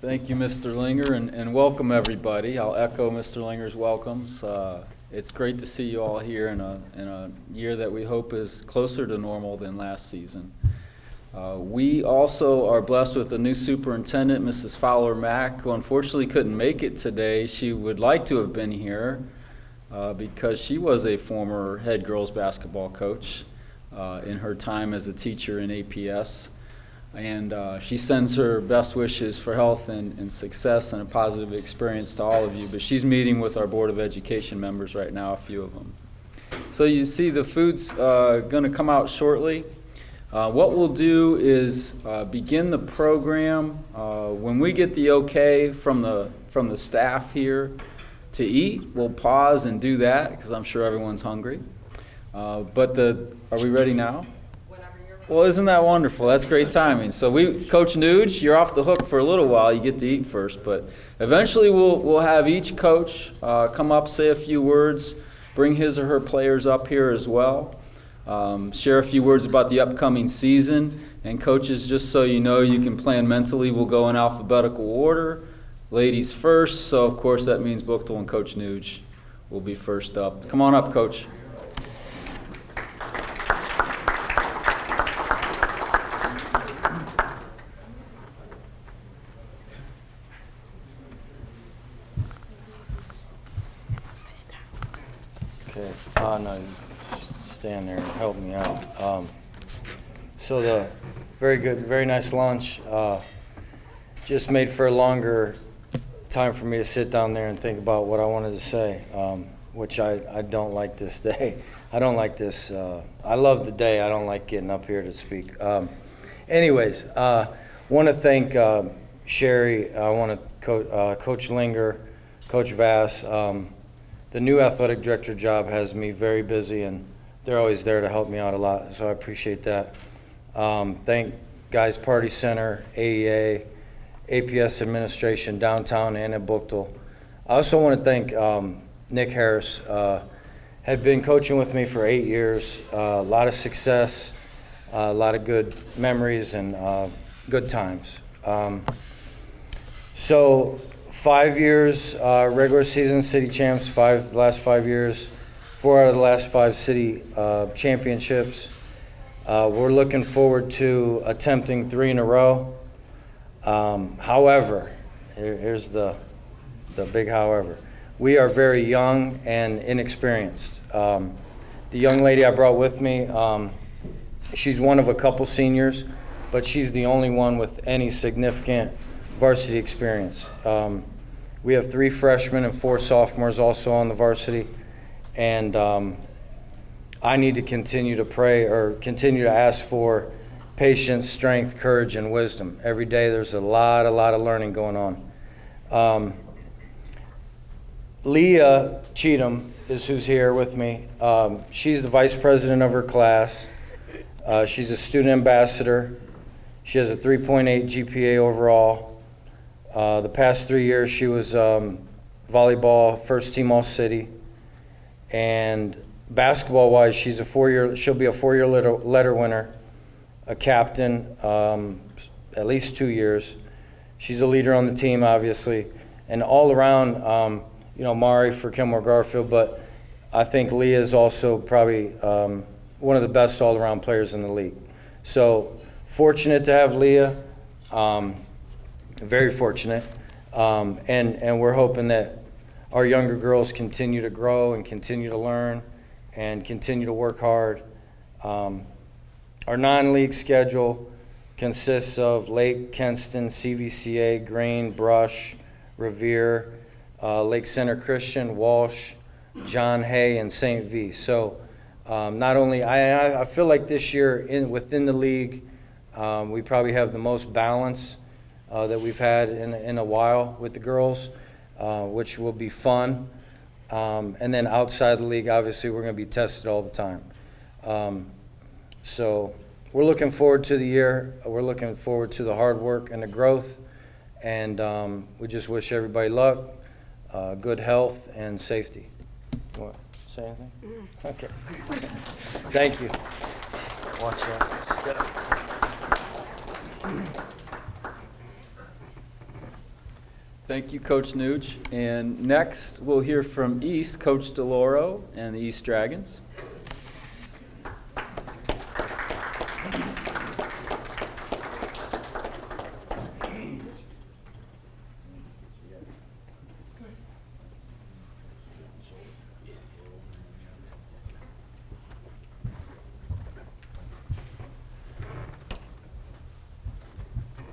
Thank you, Mr. Linger, and welcome everybody. I'll echo Mr. Linger's welcomes. It's great to see you all here in a year that we hope is closer to normal than last season. We also are blessed with a new superintendent, Mrs. Fowler-Mack, who unfortunately couldn't make it today. She would like to have been here because she was a former head girls basketball coach in her time as a teacher in APS. And she sends her best wishes for health and success and a positive experience to all of you. But she's meeting with our Board of Education members right now, a few of them. So you see the food's going to come out shortly. What we'll do is begin the program. When we get the okay from the staff here to eat, we'll pause and do that because I'm sure everyone's hungry. Are we ready now? Well, isn't that wonderful? That's great timing. So Coach Nuge, you're off the hook for a little while. You get to eat first, but eventually we'll have each coach come up, say a few words, bring his or her players up here as well, share a few words about the upcoming season. And coaches, just so you know, you can plan mentally. We'll go in alphabetical order. Ladies first, so of course that means Buchtel and Coach Nuge will be first up. Come on up, Coach. No, stand there and help me out. So the very nice lunch just made for a longer time for me to sit down there and think about what I wanted to say, which I don't like this day. I don't like this. I love the day. I don't like getting up here to speak. Anyways, want to thank Sherry. I want to Coach Linger, Coach Vass. The new athletic director job has me very busy, and they're always there to help me out a lot, so I appreciate that. Thank Guys Party Center, AEA, APS administration, downtown, and at Buchtel. I also want to thank Nick Harris. Had been coaching with me for 8 years, a lot of success, a lot of good memories, and good times. So 5 years regular season city champs, last 5 years, 4 out of the last 5 city championships. We're looking forward to attempting 3 in a row. However, here's the big however. We are very young and inexperienced. The young lady I brought with me, she's one of a couple seniors, but she's the only one with any significant varsity experience. We have 3 freshmen and 4 sophomores also on the varsity, and I need to continue to pray or continue to ask for patience, strength, courage, and wisdom. Every day there's a lot of learning going on. Leah Cheatham is who's here with me. She's the vice president of her class. She's a student ambassador. She has a 3.8 GPA overall. The past 3 years she was volleyball first team all city, and basketball wise she'll be a 4-year letter winner, a captain, at least 2 years. She's a leader on the team obviously, and all around Mari for Kemore-Garfield, but I think Leah is also probably one of the best all around players in the league. So fortunate to have Leah. Very fortunate, and we're hoping that our younger girls continue to grow and continue to learn and continue to work hard. Our non-league schedule consists of Lake, Kenston, CVCA, Grain, Brush, Revere, Lake Center Christian, Walsh, John Hay, and St. V. So not only, I feel like this year within the league, we probably have the most balance that we've had in a while with the girls, which will be fun. And then outside the league, obviously, we're going to be tested all the time. So we're looking forward to the year. We're looking forward to the hard work and the growth. And we just wish everybody luck, good health, and safety. You want to say anything? Okay. Thank you. Watch that. Thank you, Coach Nuge. And next, we'll hear from East, Coach DILAURO and the East Dragons.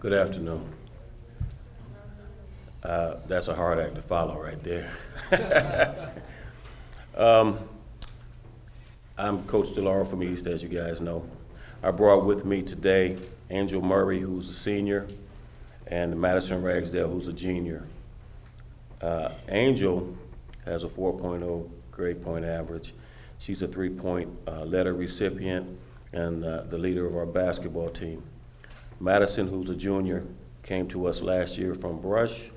Good afternoon. That's a hard act to follow right there. I'm Coach DILAURO from East, as you guys know. I brought with me today Angel Murray, who's a senior, and Madison Ragsdale, who's a junior. Angel has a 4.0 grade point average. She's a 3-point letter recipient and the leader of our basketball team. Madison, who's a junior, came to us last year from Brush.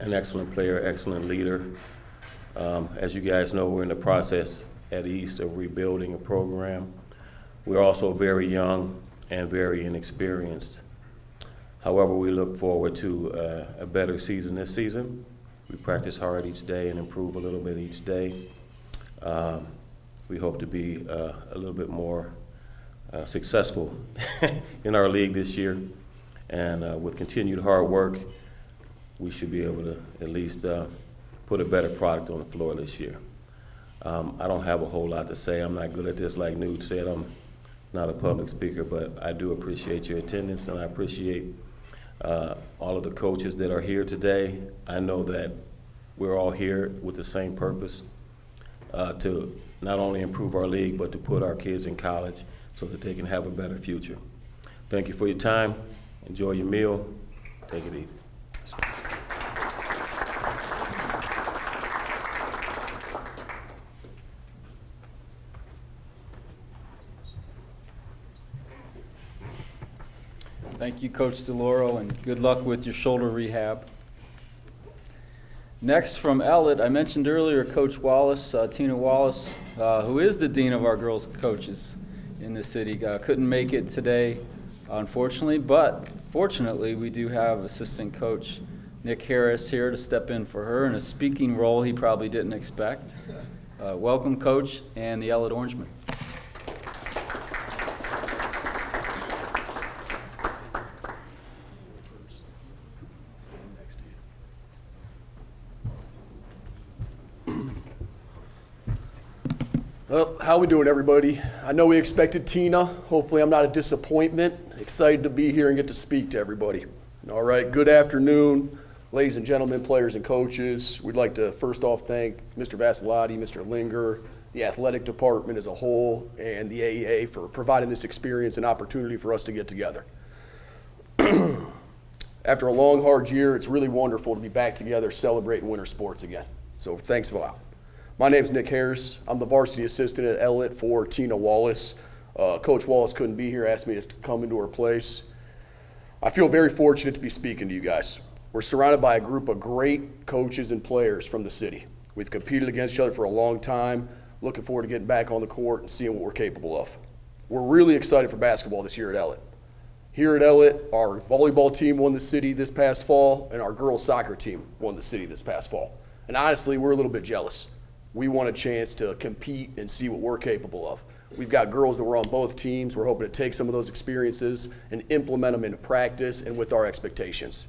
An excellent player, excellent leader. As you guys know, we're in the process at East of rebuilding a program. We're also very young and very inexperienced. However, we look forward to a better season this season. We practice hard each day and improve a little bit each day. We hope to be a little bit more successful in our league this year, and with continued hard work, we should be able to at least put a better product on the floor this year. I don't have a whole lot to say. I'm not good at this, like Nude said. I'm not a public speaker, but I do appreciate your attendance, and I appreciate all of the coaches that are here today. I know that we're all here with the same purpose, to not only improve our league, but to put our kids in college so that they can have a better future. Thank you for your time. Enjoy your meal. Take it easy. Thank you, Coach DILAURO, and good luck with your shoulder rehab. Next from Ellett, I mentioned earlier Coach Wallace, Tina Wallace, who is the dean of our girls' coaches in the city. Couldn't make it today, unfortunately, but fortunately we do have assistant coach Nick Harris here to step in for her in a speaking role he probably didn't expect. Welcome, Coach, and the Ellett Orangemen. Well, how we doing, everybody? I know we expected Tina. Hopefully I'm not a disappointment. Excited to be here and get to speak to everybody. All right, good afternoon, ladies and gentlemen, players and coaches. We'd like to first off thank Mr. VASSALOTTI, Mr. Linger, the athletic department as a whole, and the AEA for providing this experience and opportunity for us to get together. After a long, hard year, it's really wonderful to be back together celebrating winter sports again. So thanks a lot. My name's Nick Harris. I'm the varsity assistant at Ellett for Tina Wallace. Coach Wallace couldn't be here, asked me to come into her place. I feel very fortunate to be speaking to you guys. We're surrounded by a group of great coaches and players from the city. We've competed against each other for a long time. Looking forward to getting back on the court and seeing what we're capable of. We're really excited for basketball this year at Ellett. Here at Ellett, our volleyball team won the city this past fall, and our girls soccer team won the city this past fall. And honestly, we're a little bit jealous. We want a chance to compete and see what we're capable of. We've got girls that were on both teams. We're hoping to take some of those experiences and implement them into practice and with our expectations.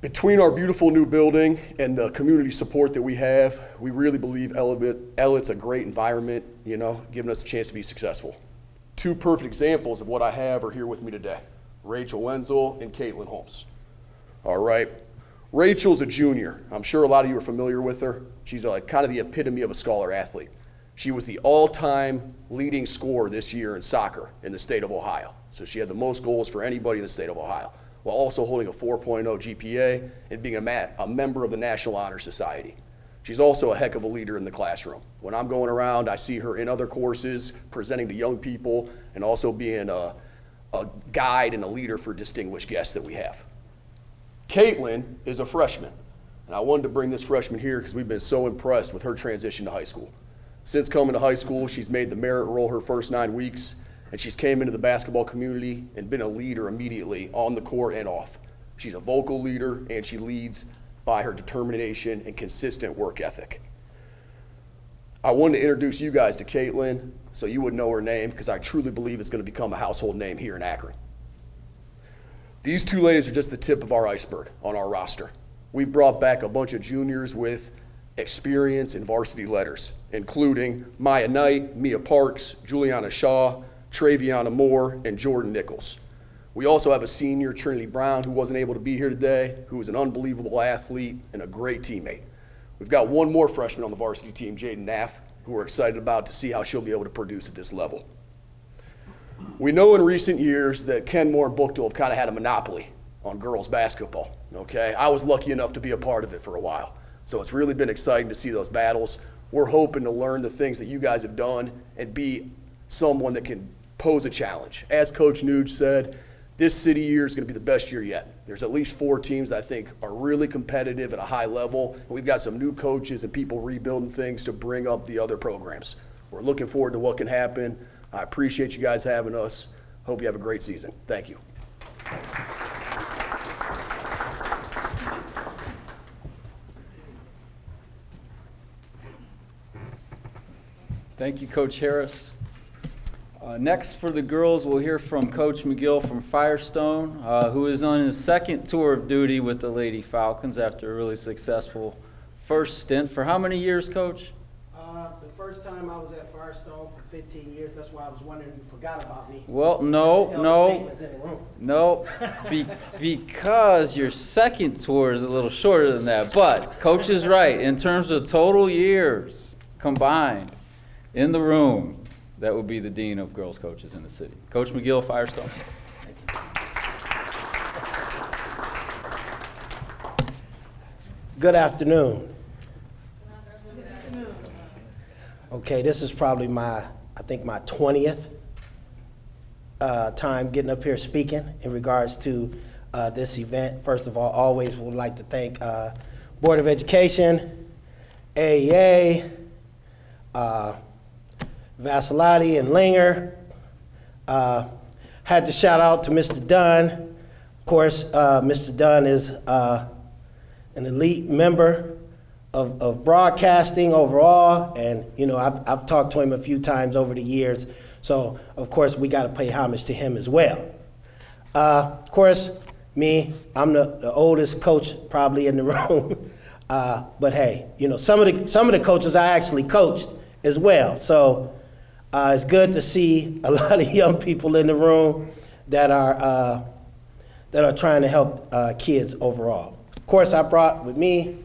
Between our beautiful new building and the community support that we have, we really believe Ellett's a great environment, giving us a chance to be successful. Two perfect examples of what I have are here with me today, Rachel Wenzel and Caitlin Holmes. All right. Rachel's a junior. I'm sure a lot of you are familiar with her. She's kind of the epitome of a scholar athlete. She was the all-time leading scorer this year in soccer in the state of Ohio. So she had the most goals for anybody in the state of Ohio, while also holding a 4.0 GPA and being a member of the National Honor Society. She's also a heck of a leader in the classroom. When I'm going around, I see her in other courses, presenting to young people, and also being a guide and a leader for distinguished guests that we have. Caitlin is a freshman, and I wanted to bring this freshman here because we've been so impressed with her transition to high school. Since coming to high school, she's made the merit roll her first 9 weeks, and she's came into the basketball community and been a leader immediately on the court and off. She's a vocal leader, and she leads by her determination and consistent work ethic. I wanted to introduce you guys to Caitlin so you would know her name, because I truly believe it's going to become a household name here in Akron. These two ladies are just the tip of our iceberg on our roster. We've brought back a bunch of juniors with experience in varsity letters, including Maya Knight, Mia Parks, Juliana Shaw, Traviana Moore, and Jordan Nichols. We also have a senior, Trinity Brown, who wasn't able to be here today, who is an unbelievable athlete and a great teammate. We've got one more freshman on the varsity team, Jaden Naff, who we're excited about to see how she'll be able to produce at this level. We know in recent years that Kenmore and Bookdale have kind of had a monopoly on girls basketball, okay? I was lucky enough to be a part of it for a while, so it's really been exciting to see those battles. We're hoping to learn the things that you guys have done and be someone that can pose a challenge. As Coach Nuge said, this city year is going to be the best year yet. There's at least 4 teams that I think are really competitive at a high level. And we've got some new coaches and people rebuilding things to bring up the other programs. We're looking forward to what can happen. I appreciate you guys having us. Hope you have a great season. Thank you. Thank you, Coach Harris. Next for the girls, we'll hear from Coach McGill from Firestone, who is on his second tour of duty with the Lady Falcons after a really successful first stint. For how many years, Coach? The first time I was at Firestone for 15 years. That's why I was wondering if you forgot about me. Well, because your second tour is a little shorter than that. But Coach is right. In terms of total years combined in the room, that would be the Dean of Girls Coaches in the city. Coach McGill, Firestone. Good afternoon. Okay, this is probably I think my 20th time getting up here speaking in regards to this event. First of all, always would like to thank Board of Education, AEA, VASSALOTTI and Linger. Had to shout out to Mr. Dunn. Of course, Mr. Dunn is an elite member of broadcasting overall, and you know I've talked to him a few times over the years, so of course we got to pay homage to him as well. Of course, I'm the oldest coach probably in the room, but hey, you know some of the coaches I actually coached as well, so it's good to see a lot of young people in the room that are trying to help kids overall. Of course, I brought with me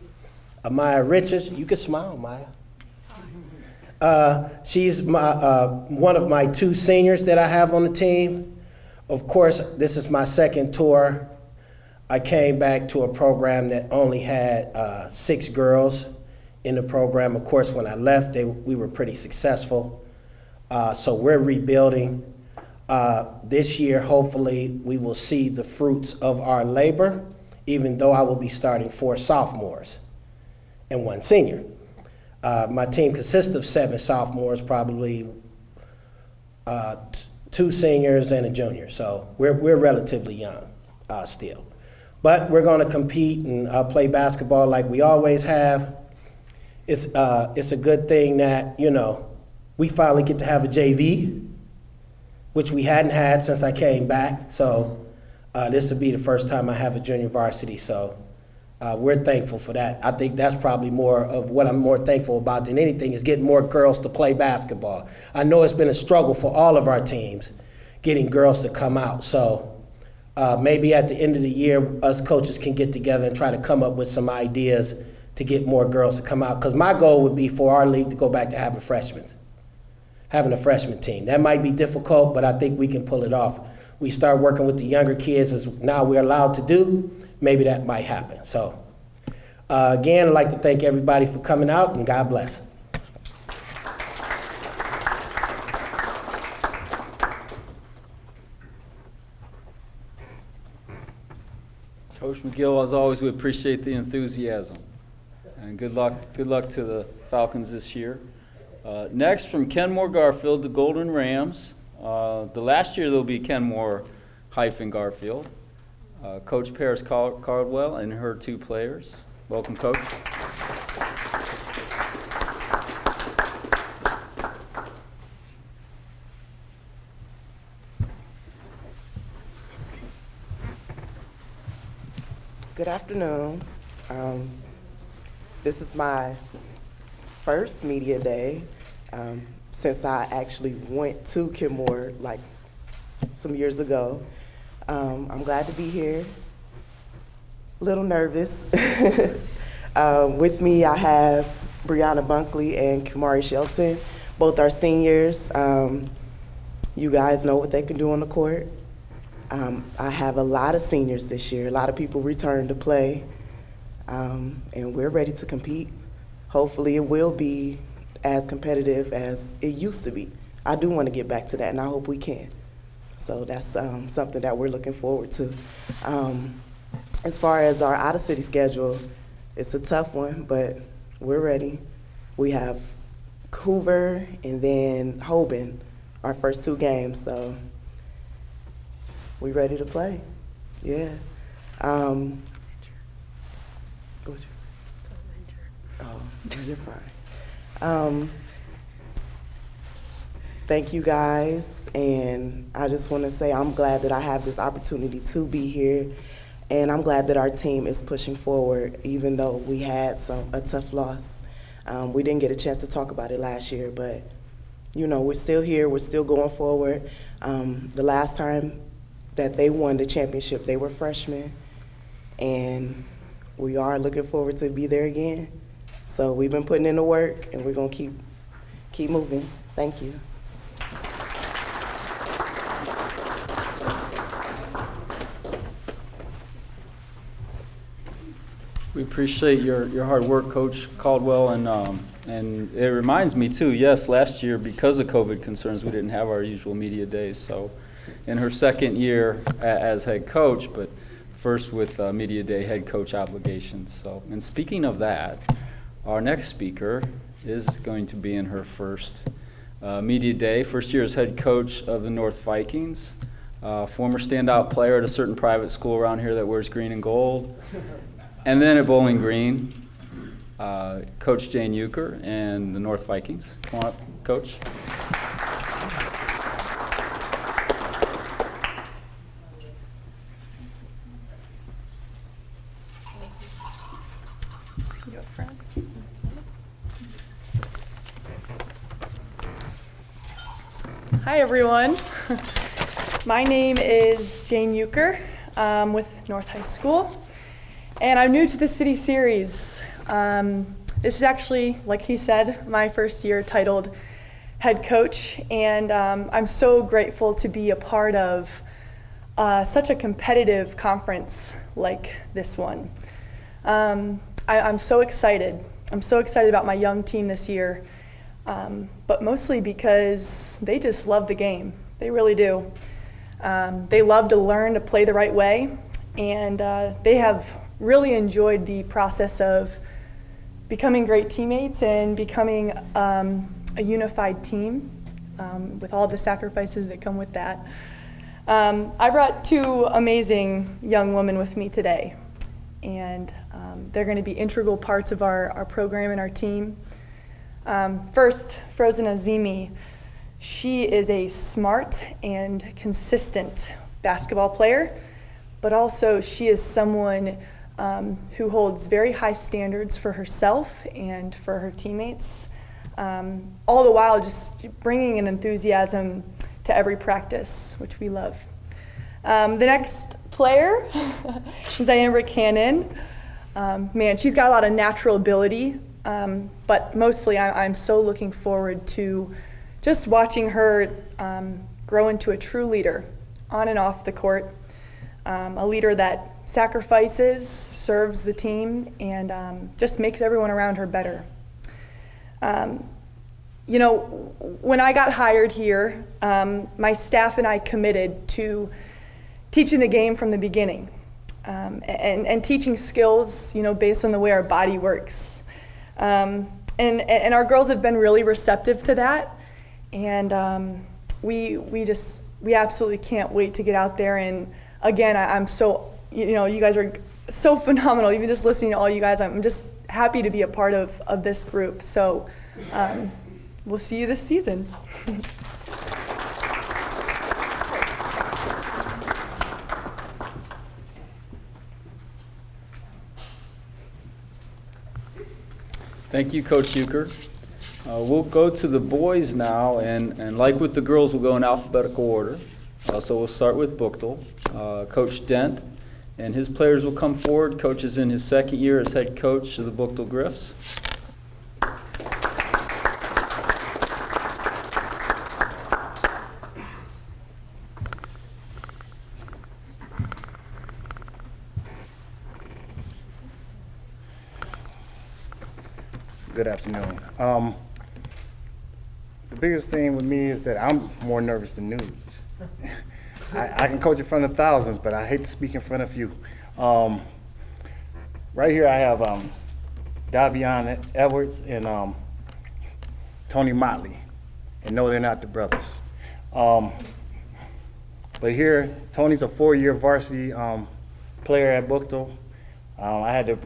Maya Richards. You can smile, Maya. She's one of my 2 seniors that I have on the team. Of course, this is my second tour. I came back to a program that only had 6 girls in the program. Of course, when I left, we were pretty successful. So we're rebuilding. This year, hopefully, we will see the fruits of our labor, even though I will be starting 4 sophomores and 1 senior. My team consists of 7 sophomores, probably 2 seniors and a junior. So we're relatively young still. But we're going to compete and play basketball like we always have. It's a good thing that, you know, we finally get to have a JV, which we hadn't had since I came back. So this will be the first time I have a junior varsity. So we're thankful for that. I think that's probably more of what I'm more thankful about than anything is getting more girls to play basketball. I know it's been a struggle for all of our teams getting girls to come out. So maybe at the end of the year, us coaches can get together and try to come up with some ideas to get more girls to come out. Because my goal would be for our league to go back to having a freshman team. That might be difficult, but I think we can pull it off. We start working with the younger kids as now we're allowed to do, maybe that might happen. So again, I'd like to thank everybody for coming out, and God bless. Coach McGill, as always, we appreciate the enthusiasm. And good luck to the Falcons this year. Next, from Kenmore-Garfield, the Golden Rams. The last year, there'll be Kenmore-Garfield. Coach Paris Caldwell and her 2 players. Welcome, Coach. Good afternoon. This is my first media day since I actually went to Kenmore like some years ago. I'm glad to be here. A little nervous. With me, I have Brianna Bunkley and Kamari Shelton. Both are seniors. You guys know what they can do on the court. I have a lot of seniors this year. A lot of people return to play, and we're ready to compete. Hopefully it will be as competitive as it used to be. I do want to get back to that, and I hope we can. So that's something that we're looking forward to. As far as our out-of-city schedule, it's a tough one, but we're ready. We have Hoover and then Hoban, our first 2 games, so we ready to play. Yeah. Oh, you're fine. Thank you guys, and I just want to say I'm glad that I have this opportunity to be here, and I'm glad that our team is pushing forward, even though we had a tough loss. We didn't get a chance to talk about it last year, but you know, we're still here, we're still going forward. The last time that they won the championship, they were freshmen, and we are looking forward to be there again. So we've been putting in the work, and we're gonna keep moving. Thank you. We appreciate your hard work, Coach Caldwell, and it reminds me too, yes, last year because of COVID concerns, we didn't have our usual media days, so in her 2nd year as head coach, but first with media day head coach obligations. So, and speaking of that, our next speaker is going to be in her first media day, first year as head coach of the North Vikings, former standout player at a certain private school around here that wears green and gold, and then at Bowling Green, Coach Jane Euchre and the North Vikings. Come on up, Coach. Hi everyone. My name is Jane Euchre with North High School, and I'm new to the City Series. This is actually, like he said, my first year titled head coach, and I'm so grateful to be a part of such a competitive conference like this one. I'm so excited. I'm so excited about my young team this year. But mostly because they just love the game. They really do. They love to learn to play the right way, and they have really enjoyed the process of becoming great teammates and becoming a unified team with all the sacrifices that come with that. I brought 2 amazing young women with me today, and they're going to be integral parts of our program and our team. First, Frozen Azimi. She is a smart and consistent basketball player, but also she is someone who holds very high standards for herself and for her teammates, all the while just bringing an enthusiasm to every practice, which we love. The next player is Diandre Cannon. Man, she's got a lot of natural ability. But mostly I'm so looking forward to just watching her grow into a true leader on and off the court, a leader that sacrifices, serves the team, and just makes everyone around her better. You know, when I got hired here, my staff and I committed to teaching the game from the beginning and teaching skills, you know, based on the way our body works. And our girls have been really receptive to that, and we absolutely can't wait to get out there. And again, I'm so you guys are so phenomenal. Even just listening to all you guys, I'm just happy to be a part of this group. So we'll see you this season. Thank you, Coach Euchre. We'll go to the boys now, and like with the girls, we'll go in alphabetical order. So we'll start with Buchtel. Coach Dent and his players will come forward. Coach is in his second year as head coach of the Buchtel Griffs. Good afternoon. The biggest thing with me is that I'm more nervous than Nuge. I can coach in front of thousands, but I hate to speak in front of few. Right here I have Davion Edwards and Tony Motley. And no, they're not the brothers. But here, Tony's a 4-year varsity player at Buchtel. I had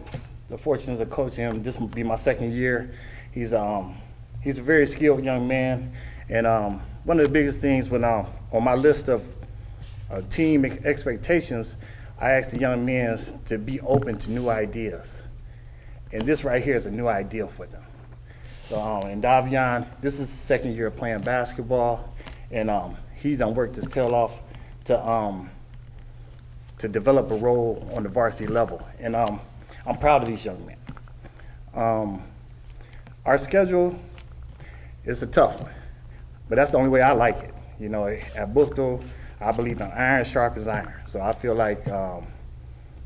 the fortune of coaching him. This will be my second year. He's a very skilled young man, and one of the biggest things when on my list of team expectations, I asked the young men to be open to new ideas, and this right here is a new idea for them. So, and Davion, this is his second year of playing basketball, and he done worked his tail off to develop a role on the varsity level, and I'm proud of these young men. Our schedule is a tough one, but that's the only way I like it. You know, at Buchtel, I believe in iron sharpens iron. So I feel like the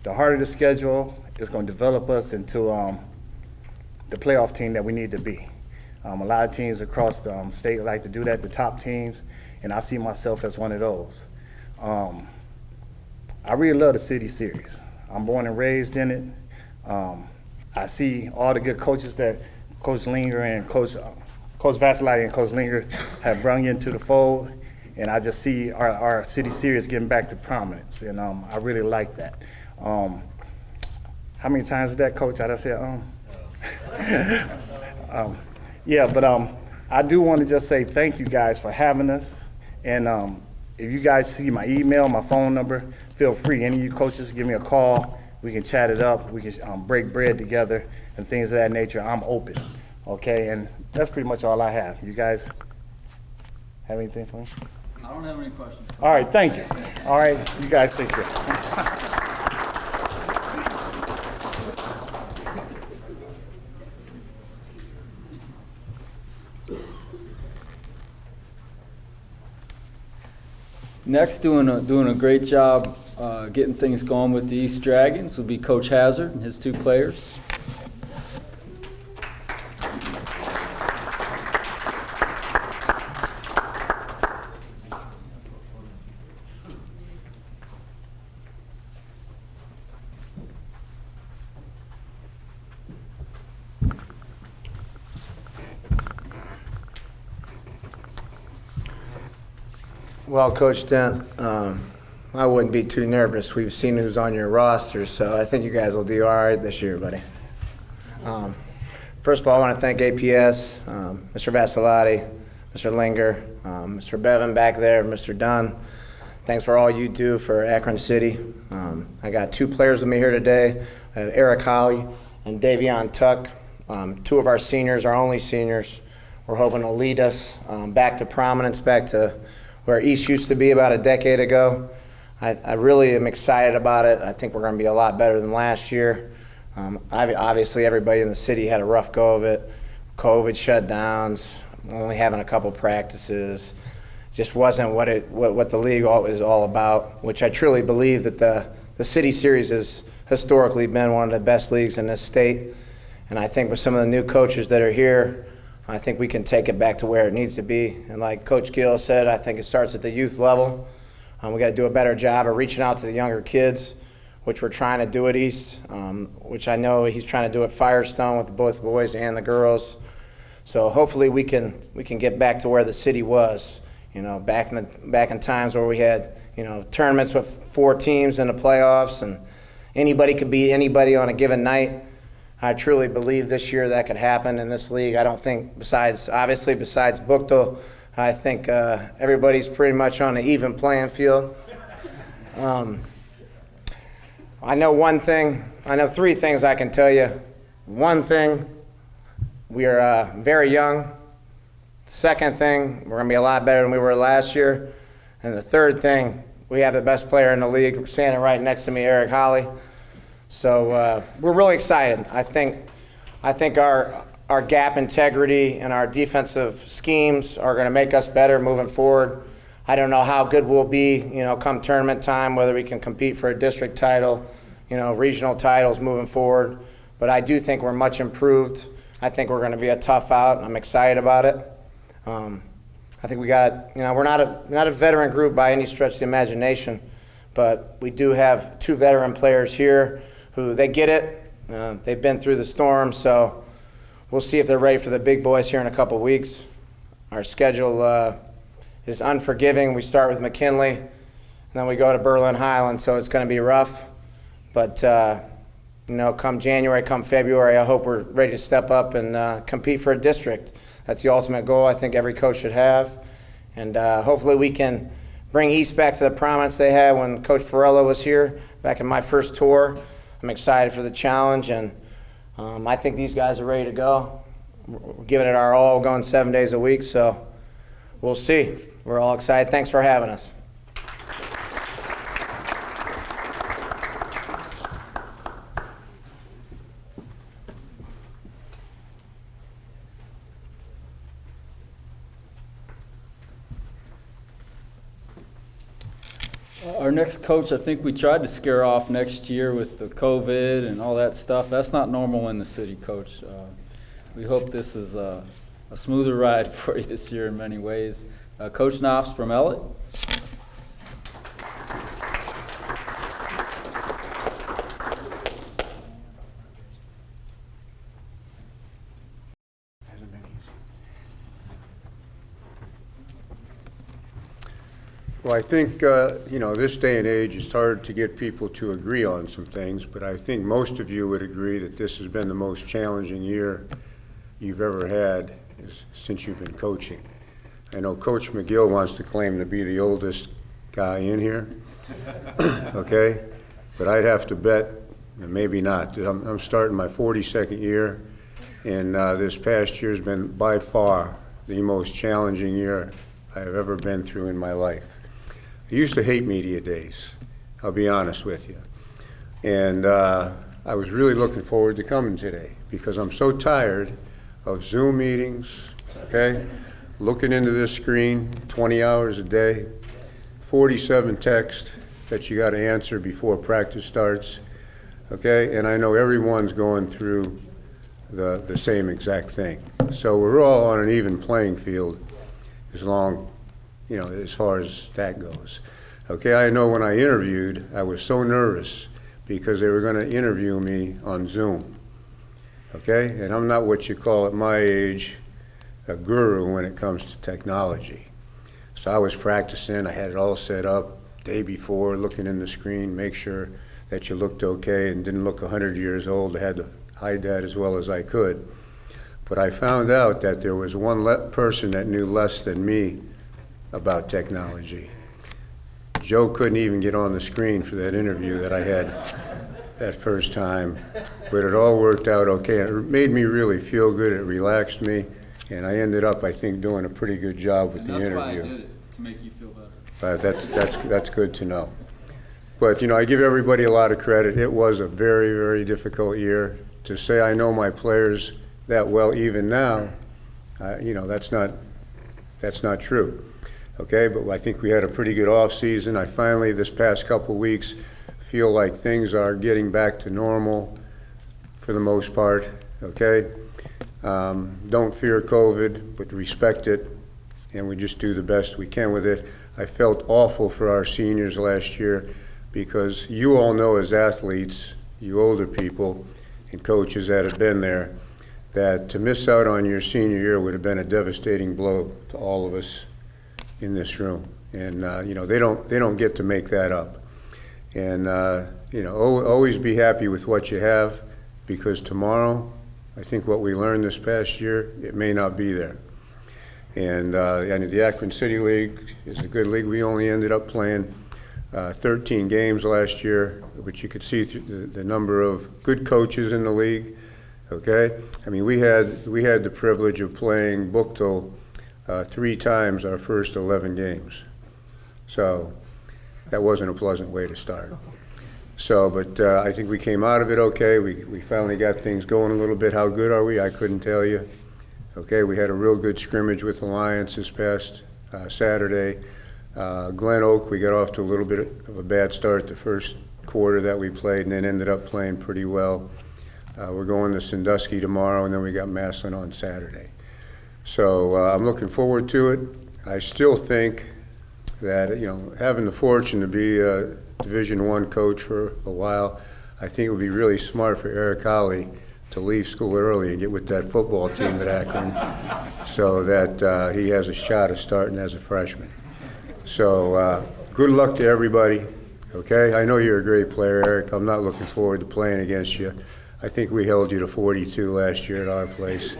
harder the schedule is going to develop us into the playoff team that we need to be. A lot of teams across the state like to do that, the top teams, and I see myself as one of those. I really love the City Series. I'm born and raised in it. I see all the good coaches that Coach Linger and Coach VASSALOTTI and Coach Linger have brought into the fold, and I just see our City Series getting back to prominence, and I really like that. How many times is that, Coach? I just said, yeah, but I do want to just say thank you guys for having us, and if you guys see my email, my phone number, feel free. Any of you coaches, give me a call. We can chat it up. We can break bread together and things of that nature. I'm open, okay? And that's pretty much all I have. You guys have anything for me? I don't have any questions. All right, thank you. All right, you guys take care. Next, doing a great job getting things going with the East Dragons will be Coach Hazard and his two players. Well, Coach Dent, I wouldn't be too nervous. We've seen who's on your roster, so I think you guys will do all right this year, buddy. First of all, I want to thank APS, Mr. VASSALOTTI, Mr. Linger, Mr. Bevan back there, Mr. Dunn. Thanks for all you do for Akron City. I got two players with me here today, Eric Holly and Davion Tuck, two of our seniors, our only seniors. We're hoping to lead us back to prominence, back to where East used to be about a decade ago. I really am excited about it. I think we're going to be a lot better than last year. Obviously, everybody in the city had a rough go of it. COVID shutdowns, only having a couple practices, just wasn't what the league is all about, which I truly believe that the City Series has historically been one of the best leagues in this state. And I think with some of the new coaches that are here, I think we can take it back to where it needs to be. And like Coach Gill said, I think it starts at the youth level. We got to do a better job of reaching out to the younger kids, which we're trying to do at East, which I know he's trying to do at Firestone with both boys and the girls. So hopefully we can get back to where the city was, you know, back in times where we had tournaments with 4 teams in the playoffs, and anybody could beat anybody on a given night. I truly believe this year that could happen in this league. I don't think besides Buchtel, I think everybody's pretty much on an even playing field. I know 3 things I can tell you. One thing, we are very young. Second thing, we're going to be a lot better than we were last year. And the third thing, we have the best player in the league standing right next to me, Eric Holly. So we're really excited. I think our gap integrity and our defensive schemes are going to make us better moving forward. I don't know how good we'll be, come tournament time, whether we can compete for a district title, regional titles moving forward. But I do think we're much improved. I think we're going to be a tough out, and I'm excited about it. I think we got, we're not a veteran group by any stretch of the imagination, but we do have 2 veteran players here who they get it. They've been through the storm, so we'll see if they're ready for the big boys here in a couple weeks. Our schedule is unforgiving. We start with McKinley, and then we go to Berlin Highland, so it's going to be rough. But come January, come February, I hope we're ready to step up and compete for a district. That's the ultimate goal I think every coach should have. And hopefully we can bring East back to the prominence they had when Coach Farella was here back in my first tour. I'm excited for the challenge, and I think these guys are ready to go. We're giving it our all, going 7 days a week, so we'll see. We're all excited. Thanks for having us. Our next coach, I think we tried to scare off next year with the COVID and all that stuff. That's not normal in the city, Coach. We hope this is a smoother ride for you this year in many ways. Coach Knopf from Ellet. Well, I think, this day and age, it's hard to get people to agree on some things, but I think most of you would agree that this has been the most challenging year you've ever had since you've been coaching. I know Coach McGill wants to claim to be the oldest guy in here, okay? But I'd have to bet, and maybe not. I'm starting my 42nd year, and this past year has been by far the most challenging year I've ever been through in my life. I used to hate media days, I'll be honest with you. And I was really looking forward to coming today because I'm so tired of Zoom meetings, okay? Looking into this screen 20 hours a day, 47 texts that you got to answer before practice starts, okay? And I know everyone's going through the same exact thing. So we're all on an even playing field as far as that goes. Okay, I know when I interviewed, I was so nervous because they were going to interview me on Zoom. Okay, and I'm not what you call at my age a guru when it comes to technology. So I was practicing, I had it all set up day before, looking in the screen, make sure that you looked okay and didn't look 100 years old. I had to hide that as well as I could. But I found out that there was one person that knew less than me about technology. Joe couldn't even get on the screen for that interview that I had that first time, but it all worked out okay. It made me really feel good, it relaxed me, and I ended up, I think, doing a pretty good job with the interview. That's why I did it, to make you feel better. That's good to know. But, I give everybody a lot of credit. It was a very, very difficult year. To say I know my players that well even now, that's not true. Okay, but I think we had a pretty good off season. I finally, this past couple weeks, feel like things are getting back to normal for the most part, okay? Don't fear COVID, but respect it, and we just do the best we can with it. I felt awful for our seniors last year because you all know as athletes, you older people and coaches that have been there, that to miss out on your senior year would have been a devastating blow to all of us in this room. And, you know, they don't get to make that up. And, you know, always be happy with what you have, because tomorrow, I think what we learned this past year, it may not be there. And the Akron City League is a good league. We only ended up playing 13 games last year, but you could see the number of good coaches in the league. Okay, I mean, we had the privilege of playing Buchtel 3 times our first 11 games, so that wasn't a pleasant way to start. So, but I think we came out of it okay. We finally got things going a little bit. How good are we? I couldn't tell you. Okay, we had a real good scrimmage with Alliance this past Saturday. Glen Oak, we got off to a little bit of a bad start the first quarter that we played, and then ended up playing pretty well. We're going to Sandusky tomorrow, and then we got Massillon on Saturday. So I'm looking forward to it. I still think that, you know, having the fortune to be a Division I coach for a while, I think it would be really smart for Eric Holly to leave school early and get with that football team at Akron, so that he has a shot of starting as a freshman. So good luck to everybody, okay? I know you're a great player, Eric. I'm not looking forward to playing against you. I think we held you to 42 last year at our place,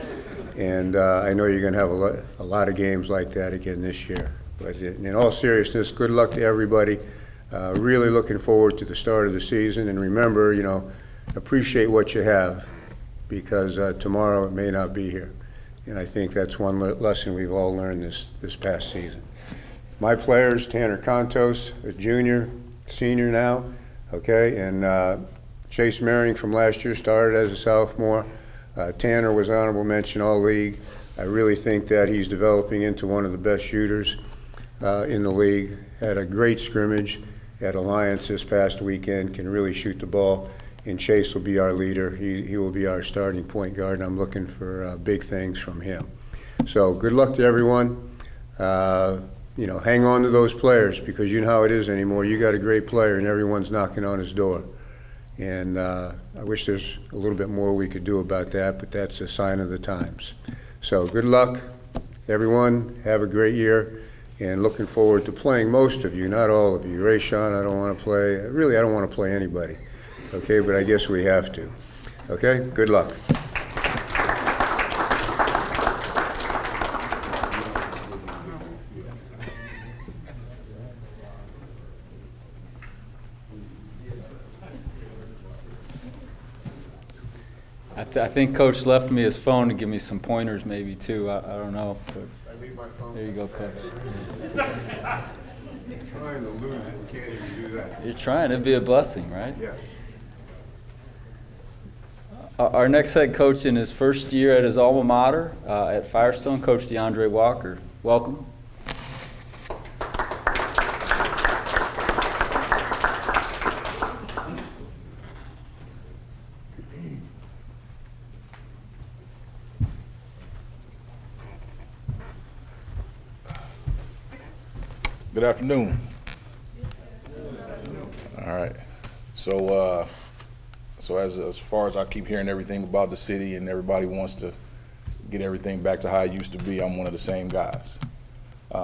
and I know you're going to have a lot of games like that again this year. But in all seriousness, good luck to everybody. Really looking forward to the start of the season, and remember, you know, appreciate what you have, because tomorrow it may not be here. And I think that's one lesson we've all learned this past season. My players, Tanner Contos, a junior, senior now, okay, and Chase Merring from last year started as a sophomore. Tanner was honorable mention all-league. I really think that he's developing into one of the best shooters in the league. Had a great scrimmage at Alliance this past weekend, can really shoot the ball. And Chase will be our leader. He will be our starting point guard, and I'm looking for big things from him. So good luck to everyone. You know, hang on to those players, because you know how it is anymore. You got a great player, and everyone's knocking on his door. And I wish there's a little bit more we could do about that, but that's a sign of the times. So good luck, everyone. Have a great year, and looking forward to playing most of you, not all of you. RAYSHON, I don't want to play. Really, I don't want to play anybody. Okay, but I guess we have to. Okay, good luck. I think Coach left me his phone to give me some pointers maybe too. I don't know. But I leave my phone. there you go, Coach. Trying to lose it, we can't even do that. You're trying. It'd be a blessing, right? Yeah. Our next head coach in his first year at his alma mater at Firestone, Coach DeAndre Walker. Welcome. Good afternoon. All right. So as far as I keep hearing everything about the city and everybody wants to get everything back to how it used to be, I'm one of the same guys.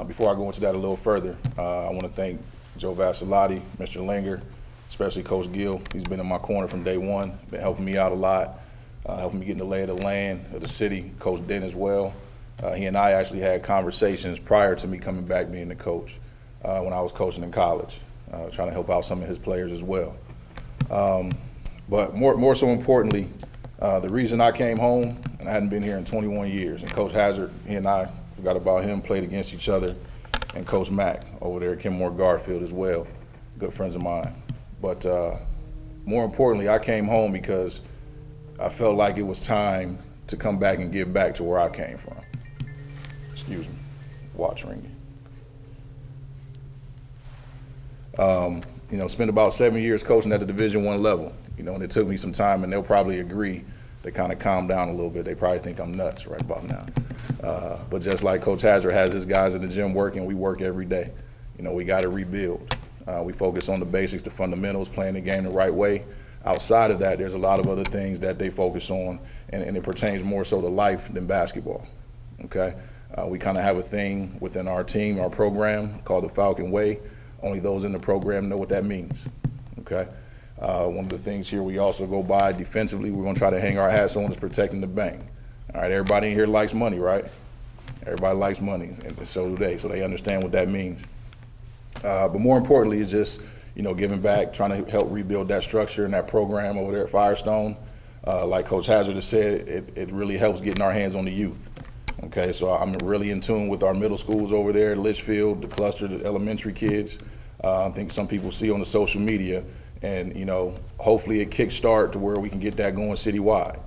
Before I go into that a little further, I want to thank Joe VASSALOTTI, Mr. Linger, especially Coach Gill. He's been in my corner from day one, been helping me out a lot, helping me get in the lay of the land of the city. Coach Dent as well. He and I actually had conversations prior to me coming back being the coach when I was coaching in college, trying to help out some of his players as well. But more so importantly, the reason I came home, and I hadn't been here in 21 years, and Coach Hazard, he and I, forgot about him, played against each other, and Coach Mack over there at Kemore-Garfield as well, good friends of mine. But more importantly, I came home because I felt like it was time to come back and give back to where I came from. Excuse me, watch ringing. You know, spent about 7 years coaching at the Division I level, you know, and it took me some time, and they'll probably agree to kind of calm down a little bit. They probably think I'm nuts right about now. But just like Coach Hazard has his guys in the gym working, we work every day. You know, we got to rebuild. We focus on the basics, the fundamentals, playing the game the right way. Outside of that, there's a lot of other things that they focus on, and it pertains more so to life than basketball, okay? We kind of have a thing within our team, our program, called the Falcon Way. Only those in the program know what that means, okay? One of the things here we also go by defensively, we're gonna try to hang our hats on is protecting the bank. All right, everybody in here likes money, right? Everybody likes money, and so do they, so they understand what that means. But more importantly, it's just, you know, giving back, trying to help rebuild that structure and that program over there at Firestone. Like Coach Hazard has said, it really helps getting our hands on the youth. Okay, so I'm really in tune with our middle schools over there, Litchfield, the cluster, the elementary kids. I think some people see on the social media, and you know, hopefully it kickstart to where we can get that going citywide.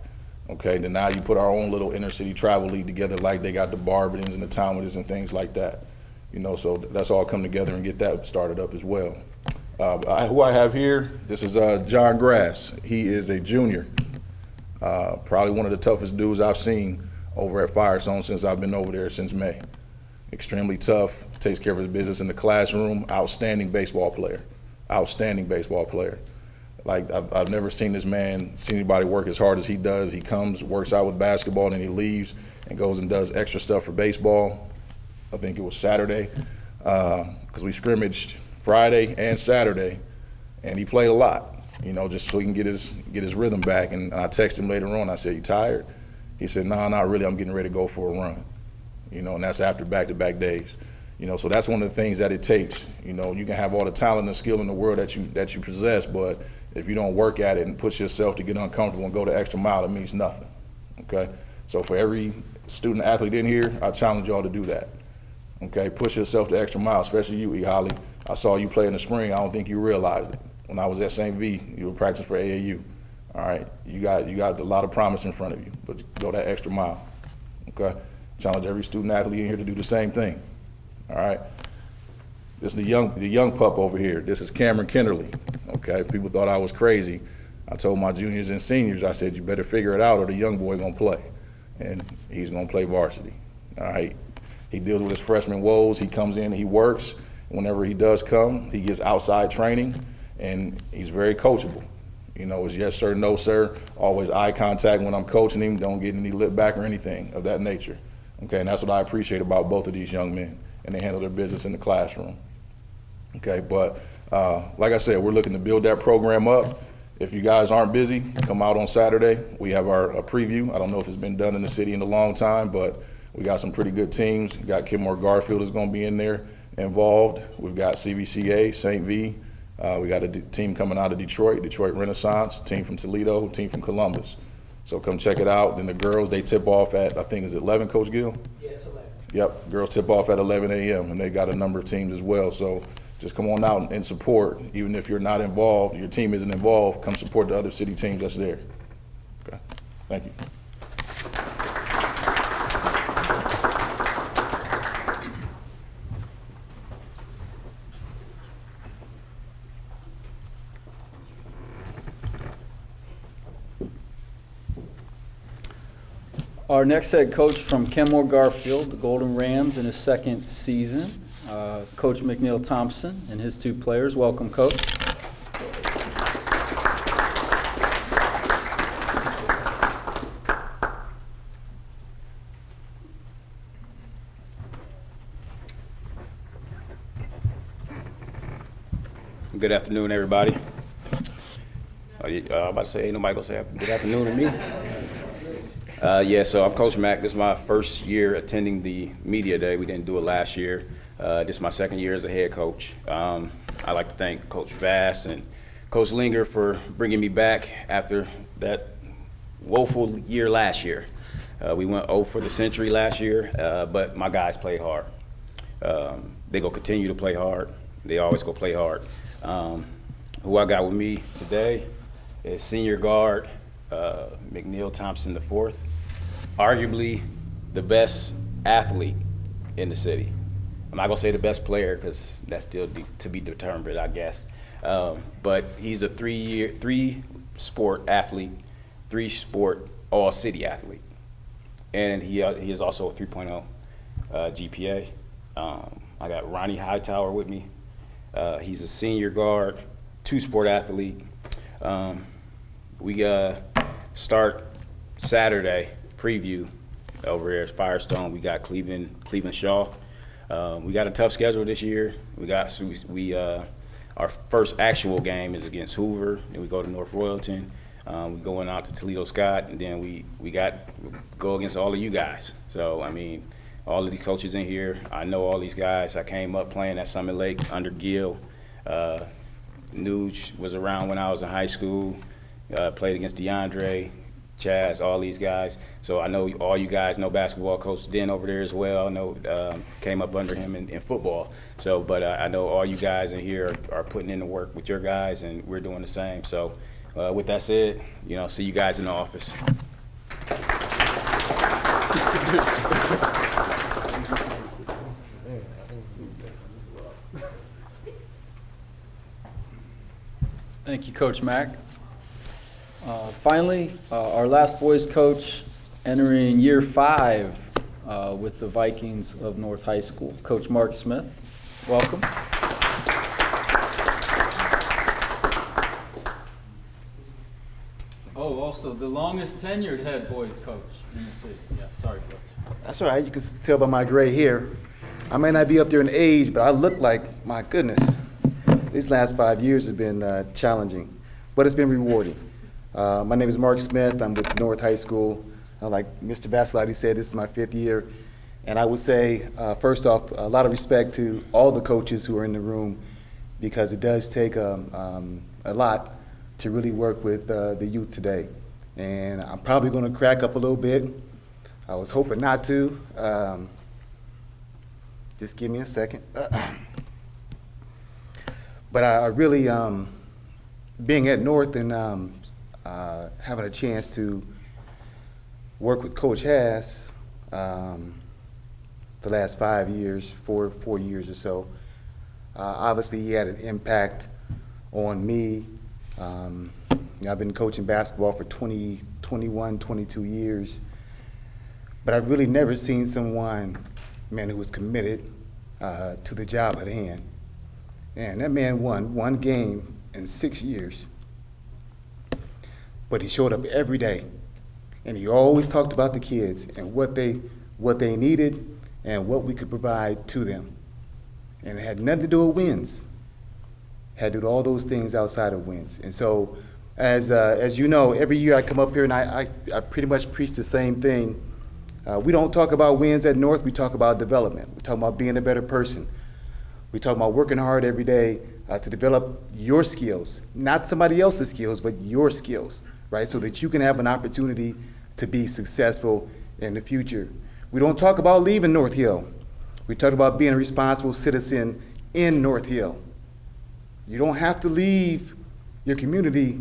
Okay, then now you put our own little inner city travel league together, like they got the Barbadans and the Talmaders and things like that. You know, so that's all come together and get that started up as well. Who I have here, this is John Grass. He is a junior, probably one of the toughest dudes I've seen over at Firestone since I've been over there since May. Extremely tough, takes care of his business in the classroom, outstanding baseball player, outstanding baseball player. Like, I've never seen this man, seen anybody work as hard as he does. He comes, works out with basketball, and he leaves and goes and does extra stuff for baseball. I think it was Saturday, because we scrimmaged Friday and Saturday, and he played a lot, you know, just so he can get his rhythm back. And I texted him later on, I said, "You tired?" He said, "No, not really, I'm getting ready to go for a run." You know, and that's after back-to-back days. You know, so that's one of the things that it takes. You know, you can have all the talent and skill in the world that you possess, but if you don't work at it and push yourself to get uncomfortable and go the extra mile, it means nothing, okay? So for every student athlete in here, I challenge y'all to do that, okay? Push yourself the extra mile, especially you, E. Holly. I saw you play in the spring. I don't think you realized it. When I was at St. V, you were practicing for AAU. All right, you got a lot of promise in front of you, but go that extra mile, okay? Challenge every student athlete in here to do the same thing, all right? This is the young pup over here. This is Cameron Kennerly, okay? People thought I was crazy. I told my juniors and seniors, I said, you better figure it out or the young boy gonna play, and he's gonna play varsity, all right? He deals with his freshman woes. He comes in, he works. Whenever he does come, he gets outside training, and he's very coachable. You know, it's yes sir, no sir, always eye contact when I'm coaching him, don't get any lip back or anything of that nature. Okay, and that's what I appreciate about both of these young men, and they handle their business in the classroom. Okay, but like I said, we're looking to build that program up. If you guys aren't busy, come out on Saturday. We have a preview. I don't know if it's been done in the city in a long time, but we got some pretty good teams. We got Kemore-Garfield is gonna be in there involved. We've got CVCA, St. V. We got a team coming out of Detroit Renaissance, team from Toledo, team from Columbus. So come check it out. Then the girls, they tip off at, I think, is it 11, Coach Gill? Yeah, it's 11. Yep, girls tip off at 11 a.m. and they got a number of teams as well. So just come on out and support. Even if you're not involved, your team isn't involved, come support the other city teams that's there. Okay, thank you. Our next head coach from Kemore-Garfield, the Golden Rams, in his second season, Coach McNeil Thompson and his two players. Welcome, Coach. Good afternoon, everybody. I'm about to say, ain't nobody gonna say good afternoon to me. Yeah, so I'm Coach Mack. This is my first year attending the media day. We didn't do it last year. This is my second year as a head coach. I'd like to thank Coach Vass and Coach Linger for bringing me back after that woeful year last year. We went 0 for the century last year, but my guys played hard. They gonna continue to play hard. They always go play hard. Who I got with me today is senior guard McNeil Thompson IV, arguably the best athlete in the city. I'm not gonna say the best player because that's still to be determined, I guess. But he's a three-sport athlete, three-sport all-city athlete, and he is also a 3.0 GPA. I got Ronnie Hightower with me. He's a senior guard, two-sport athlete. We start Saturday preview over there is Firestone. We got Cleveland Shaw. We got a tough schedule this year. Our first actual game is against Hoover, then we go to North Royalton. We're going out to Toledo Scott, and then we go against all of you guys. So, I mean, all of these coaches in here, I know all these guys. I came up playing at Summit Lake under Gill. Nuge was around when I was in high school, played against DeAndre, Chaz, all these guys. So I know all you guys know basketball. Coach Den over there as well. I know came up under him in football. So, but I know all you guys in here are putting in the work with your guys, and we're doing the same. So with that said, you know, see you guys in the office. Thank you, Coach Mack. Finally, our last boys coach entering year 5 with the Vikings of North High School, Coach Mark Smith. Welcome. Oh, also the longest tenured head boys coach in the city. Yeah, sorry, Coach. That's all right. You can tell by my gray hair. I may not be up there in age, but I look like, my goodness, these last 5 years have been challenging, but it's been rewarding. My name is Mark Smith. I'm with North High School. Like Mr. VASSALOTTI said, this is my 5th year. And I would say, first off, a lot of respect to all the coaches who are in the room, because it does take a lot to really work with the youth today. And I'm probably going to crack up a little bit. I was hoping not to. Just give me a second. But I really, being at North and having a chance to work with Coach Hass the last 5 years, four years or so, obviously he had an impact on me. I've been coaching basketball for 21, 22 years, but I've really never seen someone, man, who was committed to the job at hand. And that man won one game in 6 years, but he showed up every day, and he always talked about the kids and what they needed and what we could provide to them. And it had nothing to do with wins. It had to do with all those things outside of wins. And so, as you know, every year I come up here and I pretty much preach the same thing. We don't talk about wins at North, we talk about development. We talk about being a better person. We talk about working hard every day to develop your skills, not somebody else's skills, but your skills, right? So that you can have an opportunity to be successful in the future. We don't talk about leaving North Hill. We talk about being a responsible citizen in North Hill. You don't have to leave your community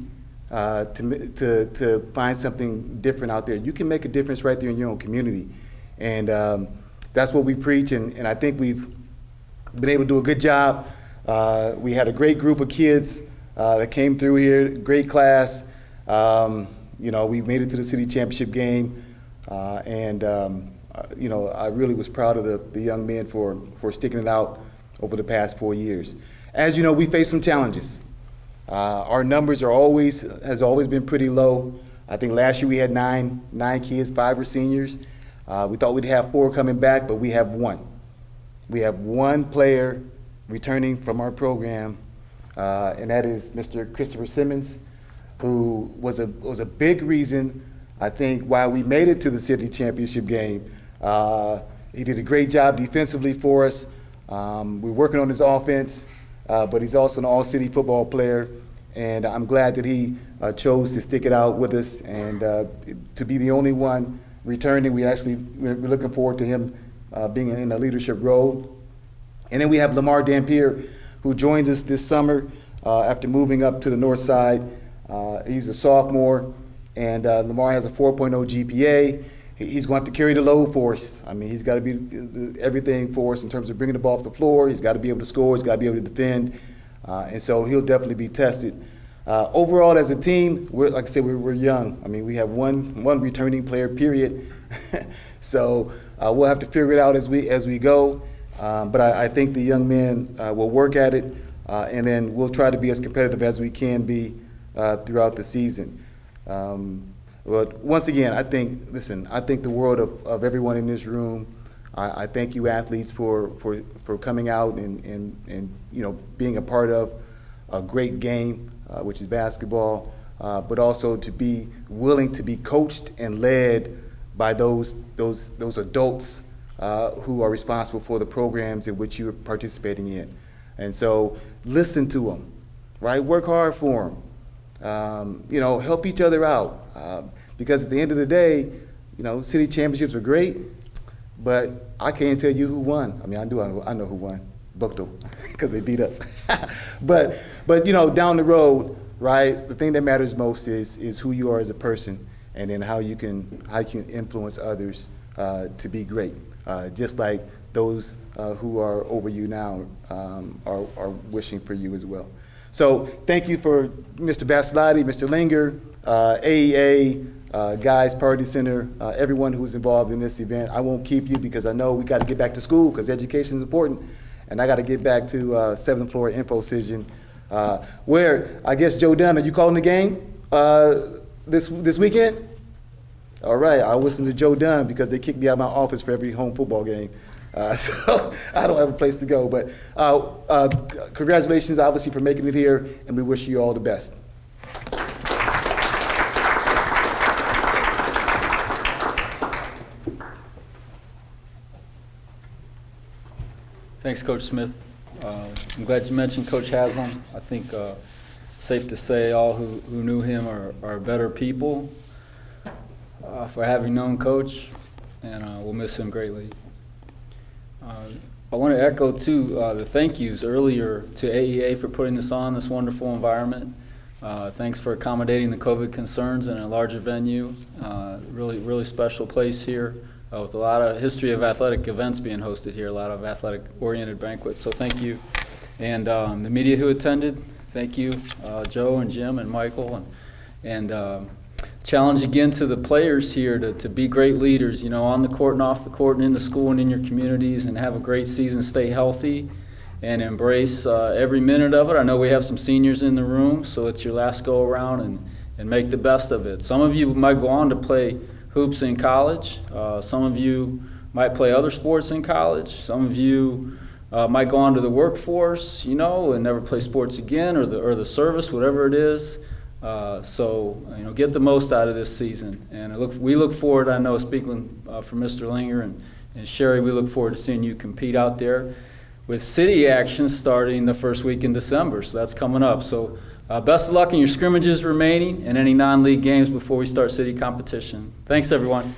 to find something different out there. You can make a difference right there in your own community. And that's what we preach, and I think we've been able to do a good job. We had a great group of kids that came through here, great class. You know, we made it to the city championship game, you know, I really was proud of the young men for sticking it out over the past 4 years. As you know, we face some challenges. Our numbers has always been pretty low. I think last year we had nine kids, 5 were seniors. We thought we'd have 4 coming back, but we have 1. We have 1 player returning from our program, and that is Mr. Christopher Simmons, who was a big reason, I think, why we made it to the city championship game. He did a great job defensively for us. We're working on his offense, but he's also an all-city football player, and I'm glad that he chose to stick it out with us and to be the only one returning. We're looking forward to him being in a leadership role. And then we have Lamar Dampier, who joined us this summer after moving up to the north side. He's a sophomore, and Lamar has a 4.0 GPA. He's going to have to carry the load for us. I mean, he's got to be everything for us in terms of bringing the ball off the floor. He's got to be able to score. He's got to be able to defend. And so he'll definitely be tested. Overall, as a team, like I said, we're young. I mean, we have one returning player, period. So we'll have to figure it out as we go. But I think the young men will work at it, and then we'll try to be as competitive as we can be throughout the season. But once again, I think the world of everyone in this room. I thank you athletes for coming out and being a part of a great game, which is basketball, but also to be willing to be coached and led by those adults who are responsible for the programs in which you're participating in. And so listen to them, right? Work hard for them. Help each other out. Because at the end of the day, city championships are great, but I can't tell you who won. I mean, I know who won, Buckle, because they beat us. but down the road, right, the thing that matters most is who you are as a person, and then how you can influence others to be great, just like those who are over you now are wishing for you as well. So thank you for Mr. VASSALOTTI, Mr. Linger, AEA, Guys Party Center, everyone who's involved in this event. I won't keep you because I know we got to get back to school because education is important, and I got to get back to 7th floor InfoCision, where I guess Joe Dunn, are you calling the game this weekend? All right, I'll listen to Joe Dunn because they kick me out of my office for every home football game. So I don't have a place to go, but congratulations obviously for making it here, and we wish you all the best. Thanks, Coach Smith. I'm glad you mentioned Coach Haslam. I think safe to say all who knew him are better people for having known Coach, and we'll miss him greatly. I want to echo, too, the thank yous earlier to AEA for putting this on, this wonderful environment. Thanks for accommodating the COVID concerns in a larger venue. Really special place here. With a lot of history of athletic events being hosted here, a lot of athletic-oriented banquets. So thank you. And the media who attended, thank you, Joe and Jim and Michael. And challenge again to the players here to be great leaders, on the court and off the court and in the school and in your communities, and have a great season, stay healthy, and embrace every minute of it. I know we have some seniors in the room, so it's your last go around and make the best of it. Some of you might go on to play hoops in college. Some of you might play other sports in college. Some of you might go on to the workforce, and never play sports again, or the service, whatever it is. So get the most out of this season. And we look forward, I know, speaking for Mr. Linger and Sherry, we look forward to seeing you compete out there with city action starting the first week in December. So that's coming up. So best of luck in your scrimmages remaining and any non-league games before we start city competition. Thanks, everyone.